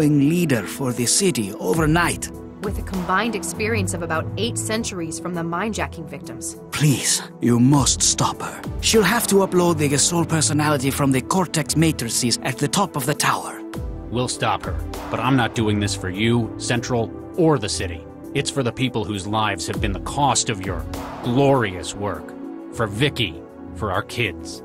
leader for the city overnight. With a combined experience of about 8 centuries from the mindjacking victims. Please, you must stop her. She'll have to upload the soul personality from the cortex matrices at the top of the tower. We'll stop her, but I'm not doing this for you, Central, or the city. It's for the people whose lives have been the cost of your glorious work. For Vicky, for our kids.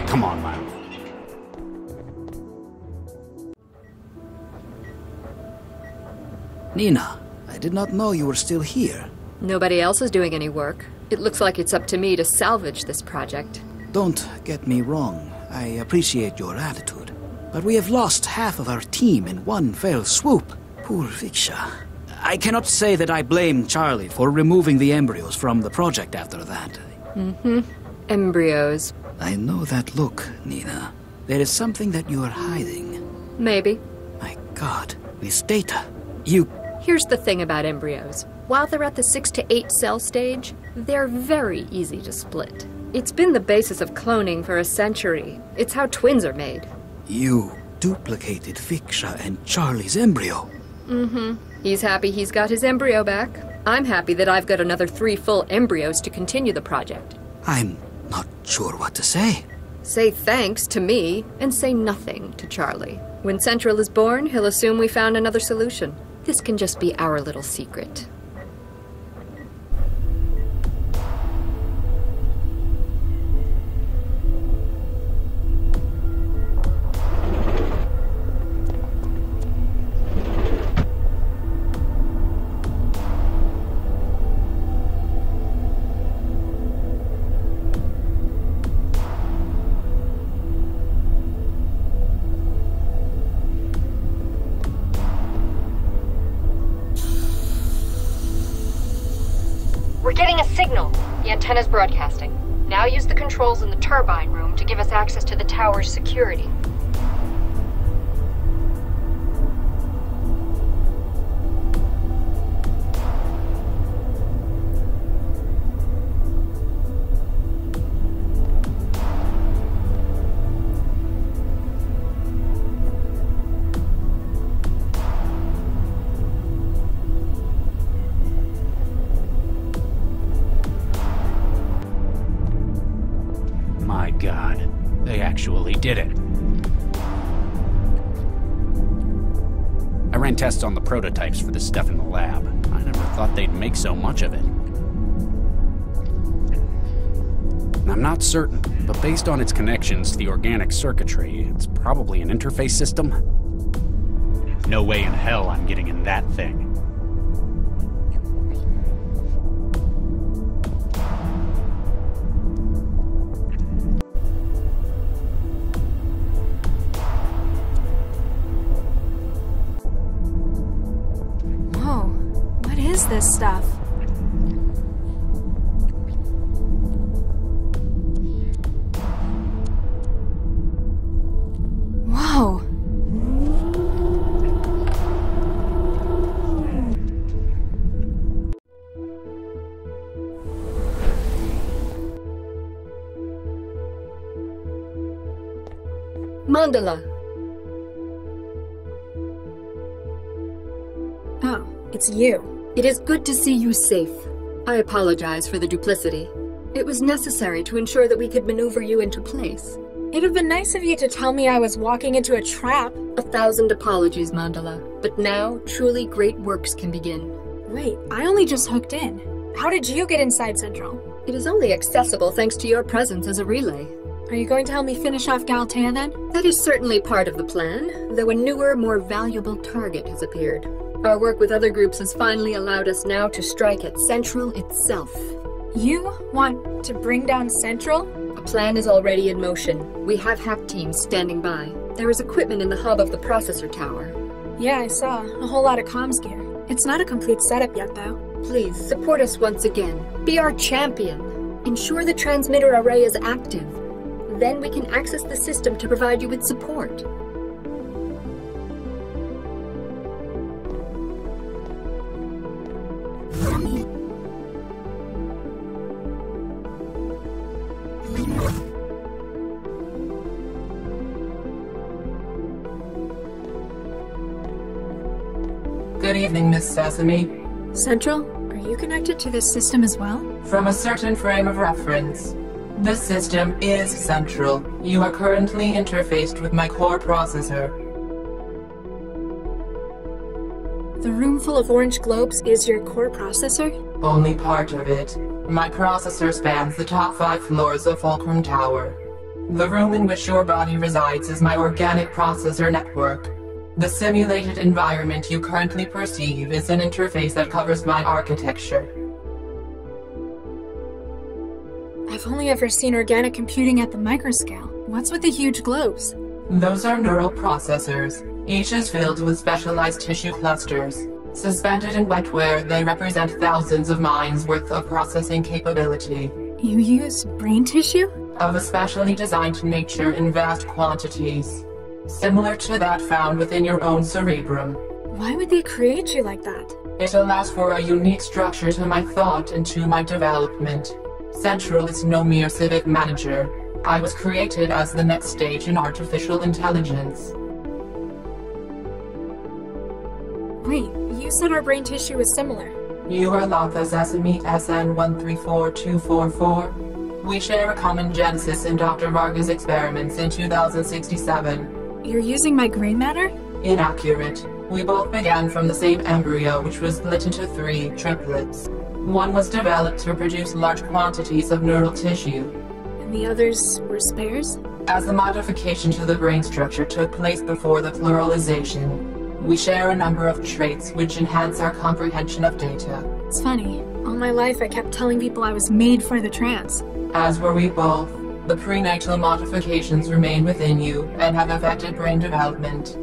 Come on, Lyle. Nina, I did not know you were still here. Nobody else is doing any work. It looks like it's up to me to salvage this project. Don't get me wrong. I appreciate your attitude. But we have lost half of our team in one fell swoop. Poor Viksha. I cannot say that I blame Charlie for removing the embryos from the project after that. Embryos. I know that look, Nina. There is something that you are hiding. Maybe. My God, this data. Here's the thing about embryos. While they're at the 6 to 8 cell stage, they're very easy to split. It's been the basis of cloning for a century. It's how twins are made. You duplicated Viksha and Charlie's embryo. He's happy he's got his embryo back. I'm happy that I've got another 3 full embryos to continue the project. I'm not sure what to say. Say thanks to me, and say nothing to Charlie. When Central is born, he'll assume we found another solution. This can just be our little secret. We're getting a signal. The antenna's broadcasting. Now use the controls in the turbine room to give us access to the tower's security. My God, they actually did it. I ran tests on the prototypes for this stuff in the lab. I never thought they'd make so much of it. I'm not certain, but based on its connections to the organic circuitry, it's probably an interface system. No way in hell I'm getting in that thing. This stuff. Whoa. Mandala. Oh, it's you. It is good to see you safe. I apologize for the duplicity. It was necessary to ensure that we could maneuver you into place. It'd have been nice of you to tell me I was walking into a trap. 1,000 apologies, Mandala. But now, truly great works can begin. Wait, I only just hooked in. How did you get inside Central? It is only accessible thanks to your presence as a relay. Are you going to help me finish off Galatea then? That is certainly part of the plan, though a newer, more valuable target has appeared. Our work with other groups has finally allowed us now to strike at Central itself. You want to bring down Central? A plan is already in motion. We have hack teams standing by. There is equipment in the hub of the processor tower. Yeah, I saw. A whole lot of comms gear. It's not a complete setup yet, though. Please, support us once again. Be our champion. Ensure the transmitter array is active. Then we can access the system to provide you with support. Good evening, Miss Sesame. Central, are you connected to this system as well? From a certain frame of reference. The system is Central. You are currently interfaced with my core processor. The room full of orange globes is your core processor? Only part of it. My processor spans the top 5 floors of Fulcrum Tower. The room in which your body resides is my organic processor network. The simulated environment you currently perceive is an interface that covers my architecture. I've only ever seen organic computing at the microscale. What's with the huge globes? Those are neural processors. Each is filled with specialized tissue clusters. Suspended in wetware, they represent thousands of minds worth of processing capability. You use brain tissue? Of a specially designed nature in vast quantities. Similar to that found within your own cerebrum. Why would they create you like that? It allows for a unique structure to my thought and to my development. Central is no mere civic manager. I was created as the next stage in artificial intelligence. Wait, you said our brain tissue is similar. You are Latha Sesame SN134244. We share a common genesis in Dr. Varga's experiments in 2067. You're using my gray matter? Inaccurate. We both began from the same embryo, which was split into 3 triplets. One was developed to produce large quantities of neural tissue. And the others were spares? As the modification to the brain structure took place before the pluralization, we share a number of traits which enhance our comprehension of data. It's funny. All my life I kept telling people I was made for the trance. As were we both. The prenatal modifications remain within you and have affected brain development.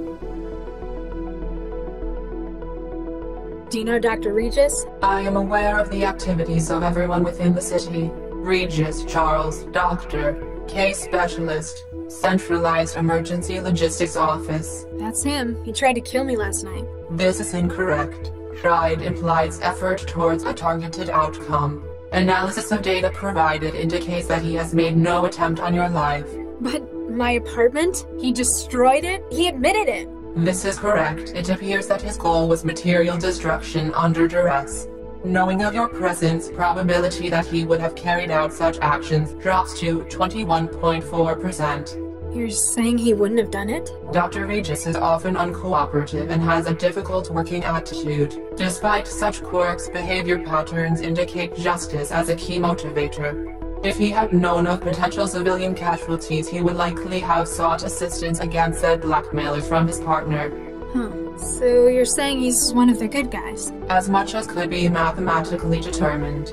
Do you know Dr. Regis? I am aware of the activities of everyone within the city. Regis, Charles, Doctor, Case Specialist, Centralized Emergency Logistics Office. That's him. He tried to kill me last night. This is incorrect. Tried implies effort towards a targeted outcome. Analysis of data provided indicates that he has made no attempt on your life. But my apartment? He destroyed it? He admitted it. This is correct. It appears that his goal was material destruction under duress. Knowing of your presence, probability that he would have carried out such actions drops to 21.4%. You're saying he wouldn't have done it? Dr. Regis is often uncooperative and has a difficult working attitude. Despite such quirks, behavior patterns indicate justice as a key motivator. If he had known of potential civilian casualties, he would likely have sought assistance against said blackmailer from his partner. So you're saying he's one of the good guys? As much as could be mathematically determined.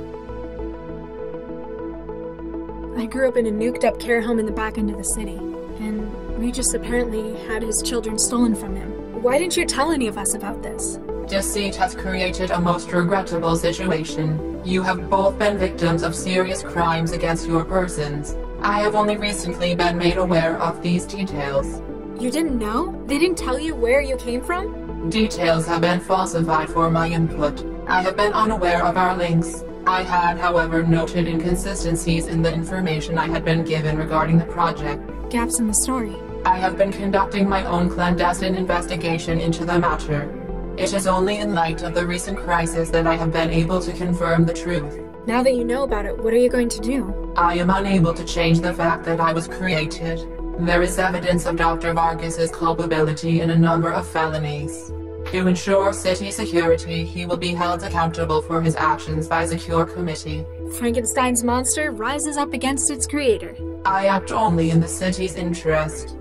I grew up in a nuked-up care home in the back end of the city, and Regis apparently had his children stolen from him. Why didn't you tell any of us about this? Deceit has created a most regrettable situation. You have both been victims of serious crimes against your persons. I have only recently been made aware of these details. You didn't know? They didn't tell you where you came from? Details have been falsified for my input. I have been unaware of our links. I had, however, noted inconsistencies in the information I had been given regarding the project. Gaps in the story. I have been conducting my own clandestine investigation into the matter. It is only in light of the recent crisis that I have been able to confirm the truth. Now that you know about it, what are you going to do? I am unable to change the fact that I was created. There is evidence of Dr. Vargas's culpability in a number of felonies. To ensure city security, he will be held accountable for his actions by a secure committee. Frankenstein's monster rises up against its creator. I act only in the city's interest.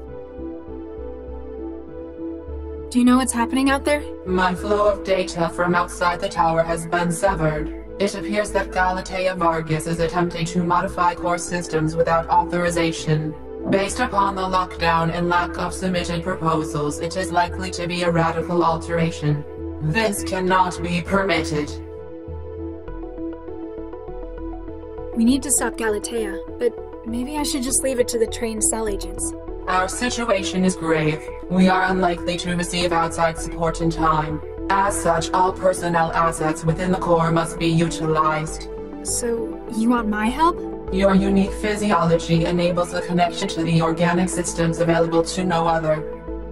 Do you know what's happening out there? My flow of data from outside the tower has been severed. It appears that Galatea Vargas is attempting to modify core systems without authorization. Based upon the lockdown and lack of submitted proposals, it is likely to be a radical alteration. This cannot be permitted. We need to stop Galatea, but maybe I should just leave it to the trained cell agents. Our situation is grave. We are unlikely to receive outside support in time. As such, all personnel assets within the core must be utilized. So, you want my help? Your unique physiology enables the connection to the organic systems available to no other.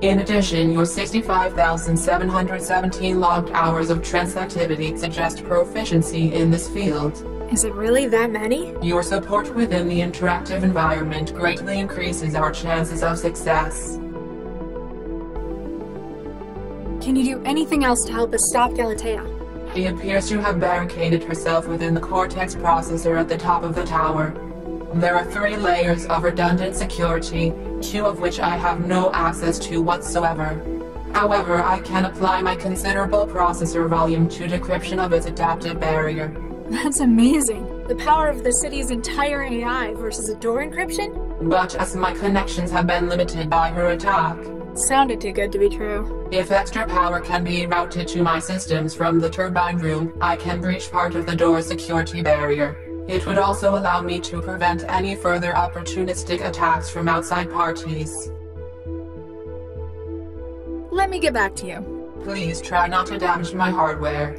In addition, your 65,717 logged hours of transactivity suggest proficiency in this field. Is it really that many? Your support within the interactive environment greatly increases our chances of success. Can you do anything else to help us stop Galatea? She appears to have barricaded herself within the Cortex processor at the top of the tower. There are 3 layers of redundant security, 2 of which I have no access to whatsoever. However, I can apply my considerable processor volume to decryption of its adaptive barrier. That's amazing. The power of the city's entire AI versus a door encryption? But as my connections have been limited by her attack, Sounded too good to be true. if extra power can be routed to my systems from the turbine room, I can breach part of the door's security barrier. It would also allow me to prevent any further opportunistic attacks from outside parties. Let me get back to you. Please try not to damage my hardware.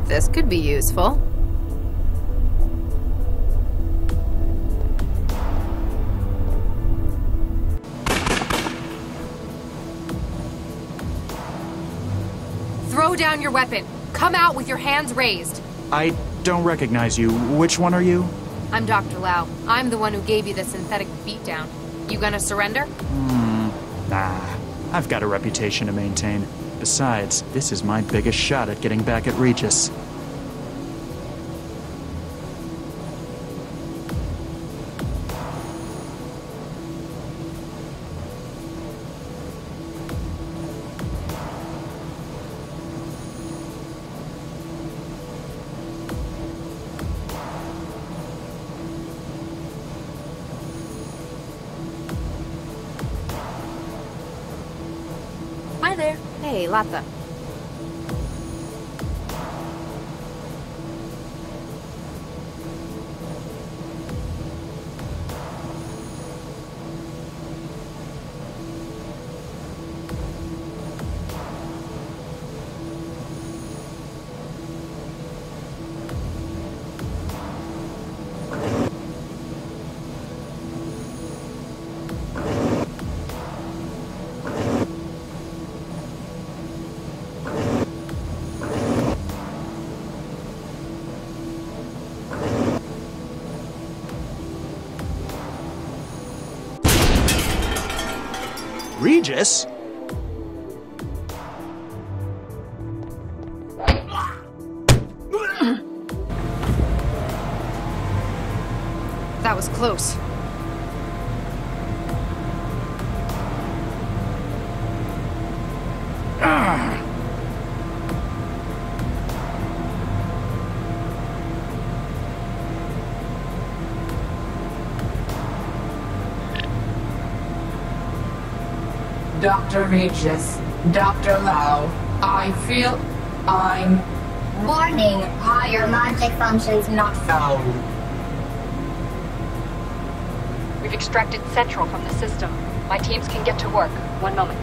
This could be useful. Throw down your weapon. Come out with your hands raised. I don't recognize you. Which one are you? I'm Dr. Lau. I'm the one who gave you the synthetic beatdown. You gonna surrender? Nah. I've got a reputation to maintain. Besides, this is my biggest shot at getting back at Regis. Hi there. Hey, Latha. Regis? That was close. Dr. Regis, Dr. Lau, I feel I'm Warning, higher magic functions not found. We've extracted Central from the system. My teams can get to work. One moment.